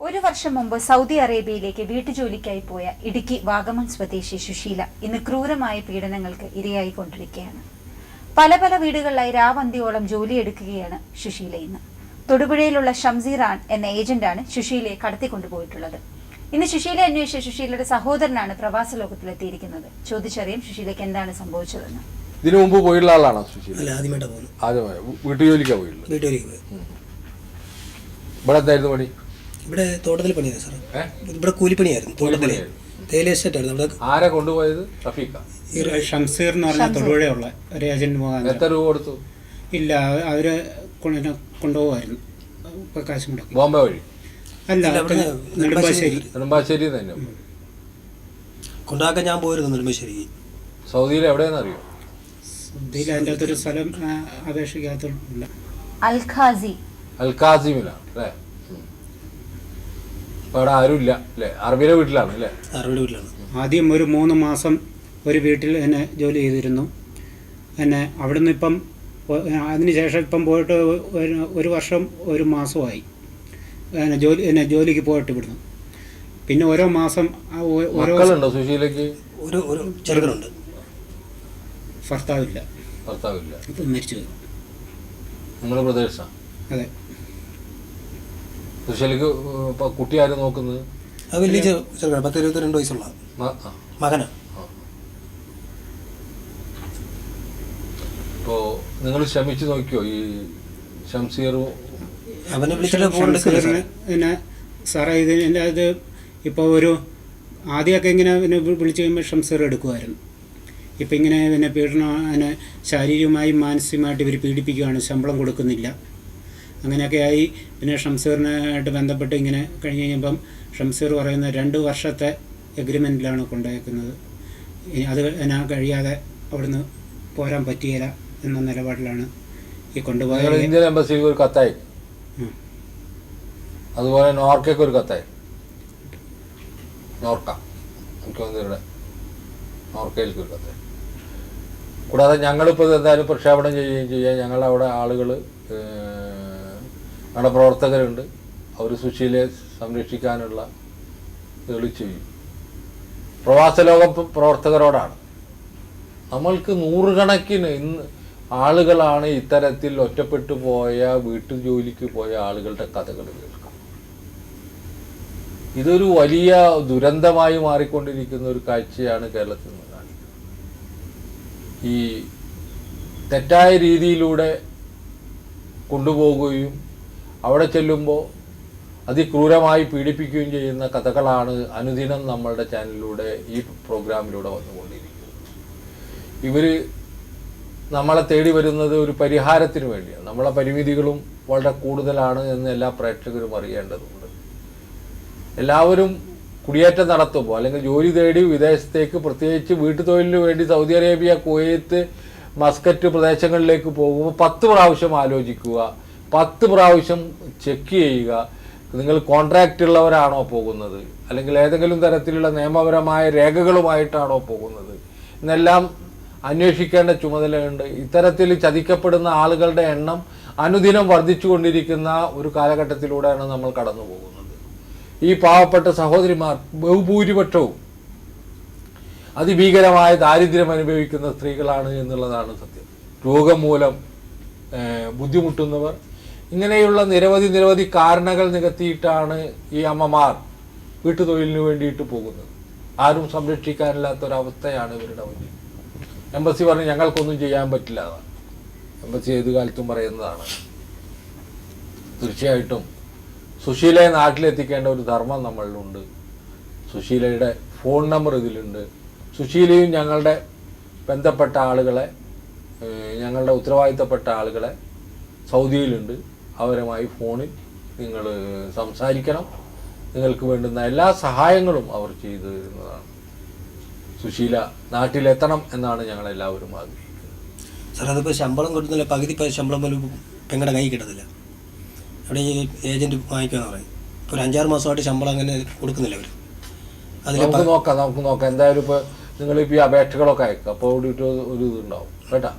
ഒരു വർഷം മുമ്പ് സൗദി അറേബ്യയിലേക്ക് വീട്ടുജോലിക്കായി പോയ ഇടുക്കി വാഗമൺ സ്വദേശി സുശീല ഇന്ന് ക്രൂരമായ പീഡനങ്ങൾക്ക് ഇരയായിക്കൊണ്ടിരിക്കുകയാണ്. പല പല വീടുകളിലായി രാവന്തിയോളം ജോലിയെടുക്കുകയാണ് സുശീല. ഇന്ന് തൊടുപുഴയിലുള്ള ഷംസീറാൻ എന്ന ഏജന്റാണ് സുശീലയെ കടത്തിക്കൊണ്ടുപോയിട്ടുള്ളത്. ഇന്ന് സുശീലയെ അന്വേഷിച്ച സുശീലയുടെ സഹോദരനാണ് പ്രവാസ ലോകത്തിലെത്തിയിരിക്കുന്നത്. ചോദിച്ചറിയാം സുശീലയ്ക്ക് എന്താണ് സംഭവിച്ചതെന്ന്. ഇതിനു മുമ്പ് പോയുള്ള ആളാണോ സുശീല? ആദ്യമായിട്ട് വീട്ടുജോലിക്കാ പോയുള്ളൂ. ഇവിടെ എന്തായിരുന്നു പണി? ഇവിടെ തോട്ടത്തിൽ പണിയായിരുന്നു സാർ. ഇവിടെ കൂലിപ്പണിയായിരുന്നു. തോട്ടത്തില് തേയില എസ്റ്റേറ്റ് ആയിരുന്നു. ഇവിടെ ആരെ കൊണ്ടുപോയത്? റഫീഖ. ഷംസീർ എന്ന് പറഞ്ഞ തൊടുപുഴയുള്ള ഒരു ഏജന്റ് മുഖാന്തരം. എത്ര രൂപ കൊടുത്തു? ഇല്ല, അവര് കൊണ്ടുപോകുമായിരുന്നു കാശ് മുടക്കി. ബോംബെ വഴി അല്ല, നെടുമ്പാശ്ശേരി. നെടുമ്പാശ്ശേരി തന്നെ കൊണ്ടാക്കാൻ ഞാൻ പോയിരുന്നു നെടുമ്പാശ്ശേരി. സൗദിയിൽ എവിടെയെന്ന് അറിയോ? സൗദിയിൽ അതിൻ്റെ അകത്തൊരു സ്ഥലം അപേക്ഷിക്കാത്തുണ്ട്. അൽഖാസിമിലാണ് അല്ലേ? അവിടെ ആരും ഇല്ല അല്ലേ? അറബിയുടെ വീട്ടിലാണ് അല്ലേ? അറബിയുടെ വീട്ടിലാണ്. ആദ്യം ഒരു 3 മാസം ഒരു വീട്ടിൽ എന്നെ ജോലി ചെയ്തിരുന്നു. എന്നെ അവിടുന്ന് ഇപ്പം അതിനുശേഷം ഇപ്പം പോയിട്ട് ഒരു വർഷം 1 മാസമായി എന്നെ ജോലിക്ക് പോയിട്ട് ഇവിടുന്ന്. പിന്നെ ഓരോ മാസം മക്കളുണ്ടോ സുശീലയ്ക്ക്? ഒരു ചെറുക്കനുണ്ട്. ഭർത്താവില്ല. ഇപ്പം മരിച്ചുപോയി. നിങ്ങളുടെ പ്രദേശമാണ്? അതെ. സുശീലയ്ക്ക് കുട്ടി ആരും നോക്കുന്നത്? വലിയ ചെറുക്കൻ, 10-22 വയസ്സുള്ള മകനാ. ഇപ്പോ നിങ്ങൾ ശ്രമിച്ചു നോക്കിയോ ഈ ഷംസീർ? അവനെ വിളിച്ചിട്ട് പിന്നെ സാറേ ഇതിൻ്റെ അത് ഇപ്പോൾ ഒരു ആദ്യമൊക്കെ ഇങ്ങനെ പിന്നെ വിളിച്ചു കഴിയുമ്പോൾ ഷംസീർ എടുക്കുമായിരുന്നു. ഇപ്പം ഇങ്ങനെ പിന്നെ പീഡനം അതിനെ ശാരീരികമായും മാനസികമായിട്ട് ഇവർ പീഡിപ്പിക്കുകയാണ്. ശമ്പളം കൊടുക്കുന്നില്ല. അങ്ങനെയൊക്കെ ആയി. പിന്നെ ഷംസീറിനായിട്ട് ബന്ധപ്പെട്ട് ഇങ്ങനെ കഴിഞ്ഞ് കഴിയുമ്പം ഷംസീർ പറയുന്ന 2 വർഷത്തെ എഗ്രിമെൻറ്റിലാണ് കൊണ്ടുവയ്ക്കുന്നത്. അത് എന്നാ കഴിയാതെ അവിടുന്ന് പോരാൻ പറ്റിയില്ല എന്ന നിലപാടിലാണ് ഈ കൊണ്ടുപോയത്. ഇന്ത്യൻ എംബസിക്ക് ഒരു കത്തായി, അതുപോലെ നോർക്കയ്ക്ക് ഒരു കത്തായി. മുഖ്യമന്ത്രിയുടെ നോർക്കയിലേക്ക് ഒരു കത്തായി. കൂടാതെ ഞങ്ങളിപ്പോൾ എന്തായാലും പ്രക്ഷേപണം ചെയ്യുകയും ചെയ്യാം. ഞങ്ങളവിടെ ആളുകൾ ഞങ്ങളുടെ പ്രവർത്തകരുണ്ട്. അവർ സുശീലയെ സംരക്ഷിക്കാനുള്ള ചെയ്യും. പ്രവാസ ലോക പ്രവർത്തകരോടാണ്. നമ്മൾക്ക് 100 കണക്കിന് ഇന്ന് ആളുകളാണ് ഇത്തരത്തിൽ ഒറ്റപ്പെട്ടു പോയ വീട്ടു ജോലിക്ക് പോയ ആളുകളുടെ കഥകൾ കേൾക്കാം. ഇതൊരു വലിയ ദുരന്തമായി മാറിക്കൊണ്ടിരിക്കുന്ന ഒരു കാഴ്ചയാണ് കേരളത്തിൽ നിന്ന് കാണിക്കുന്നത്. ഈ തെറ്റായ രീതിയിലൂടെ കൊണ്ടുപോകുകയും അവിടെ ചെല്ലുമ്പോൾ അതിക്രൂരമായി പീഡിപ്പിക്കുകയും ചെയ്യുന്ന കഥകളാണ് അനുദിനം നമ്മളുടെ ചാനലിലൂടെ ഈ പ്രോഗ്രാമിലൂടെ വന്നുകൊണ്ടിരിക്കുന്നത്. ഇവർ നമ്മളെ തേടി വരുന്നത് ഒരു പരിഹാരത്തിന് വേണ്ടിയാണ്. നമ്മളെ പരിമിതികളും വളരെ കൂടുതലാണ് എന്ന് എല്ലാ പ്രേക്ഷകരും അറിയേണ്ടതുണ്ട്. എല്ലാവരും കുടിയേറ്റം നടത്തുമ്പോൾ അല്ലെങ്കിൽ ജോലി തേടി വിദേശത്തേക്ക്, പ്രത്യേകിച്ച് വീട്ടുതൊഴിലിന് വേണ്ടി സൗദി അറേബ്യ, കുവൈത്ത്, മസ്കറ്റ് പ്രദേശങ്ങളിലേക്ക് പോകുമ്പോൾ 10 പ്രാവശ്യം ആലോചിക്കുക, 10 പ്രാവശ്യം ചെക്ക് ചെയ്യുക. നിങ്ങൾ കോൺട്രാക്റ്റ് ഉള്ളവരാണോ പോകുന്നത്, അല്ലെങ്കിൽ ഏതെങ്കിലും തരത്തിലുള്ള നിയമപരമായ രേഖകളുമായിട്ടാണോ പോകുന്നത് എന്നെല്ലാം അന്വേഷിക്കേണ്ട ചുമതലയുണ്ട്. ഇത്തരത്തിൽ ചതിക്കപ്പെടുന്ന ആളുകളുടെ എണ്ണം അനുദിനം വർദ്ധിച്ചുകൊണ്ടിരിക്കുന്ന ഒരു കാലഘട്ടത്തിലൂടെയാണ് നമ്മൾ കടന്നു പോകുന്നത്. ഈ പാവപ്പെട്ട സഹോദരിമാർ ബഹുഭൂരിപക്ഷവും അതിഭീകരമായ ദാരിദ്ര്യം അനുഭവിക്കുന്ന സ്ത്രീകളാണ് എന്നുള്ളതാണ് സത്യം. രോഗം മൂലം ബുദ്ധിമുട്ടുന്നവർ, ഇങ്ങനെയുള്ള നിരവധി കാരണങ്ങൾ നികത്തിയിട്ടാണ് ഈ അമ്മമാർ വീട്ടുതൊഴിലിന് വേണ്ടിയിട്ട് പോകുന്നത്. ആരും സംരക്ഷിക്കാനില്ലാത്തൊരവസ്ഥയാണ് ഇവരുടെ മുന്നിൽ. എംബസി പറഞ്ഞ് ഞങ്ങൾക്കൊന്നും ചെയ്യാൻ പറ്റില്ല എന്നാണ് എംബസി ഏത് കാലത്തും പറയുന്നതാണ്. തീർച്ചയായിട്ടും സുശീലയെ നാട്ടിലെത്തിക്കേണ്ട ഒരു ധർമ്മം നമ്മളിലുണ്ട്. സുശീലയുടെ ഫോൺ നമ്പർ ഇതിലുണ്ട്. സുശീലയും ഞങ്ങളുടെ ബന്ധപ്പെട്ട ആളുകളെ, ഞങ്ങളുടെ ഉത്തരവാദിത്തപ്പെട്ട ആളുകളെ സൗദിയിലുണ്ട്. അവരുമായി ഫോണിൽ നിങ്ങൾ സംസാരിക്കണം. നിങ്ങൾക്ക് വേണ്ടുന്ന എല്ലാ സഹായങ്ങളും അവർ ചെയ്തു തരുന്നതാണ്. സുശീല നാട്ടിലെത്തണം എന്നാണ് ഞങ്ങളെല്ലാവരും ആഗ്രഹിക്കുന്നത്. സാർ, അതിപ്പോൾ ശമ്പളം കൊടുക്കുന്നില്ല. പകുതി ശമ്പളം പോലും പെങ്ങളുടെ കൈ കിട്ടത്തില്ല. അവിടെ ഈ ഏജൻറ്റ് വാങ്ങിക്കുമെന്ന് പറയും. ഒരു 5-6 മാസമായിട്ട് ശമ്പളം അങ്ങനെ കൊടുക്കുന്നില്ല അവർ. നമുക്ക് നോക്കാം. എന്തായാലും ഇപ്പോൾ നിങ്ങളിപ്പോൾ ഈ അപേക്ഷകളൊക്കെ അയക്കുക. അപ്പോൾ ഒരു ഇതുണ്ടാവും കേട്ടോ.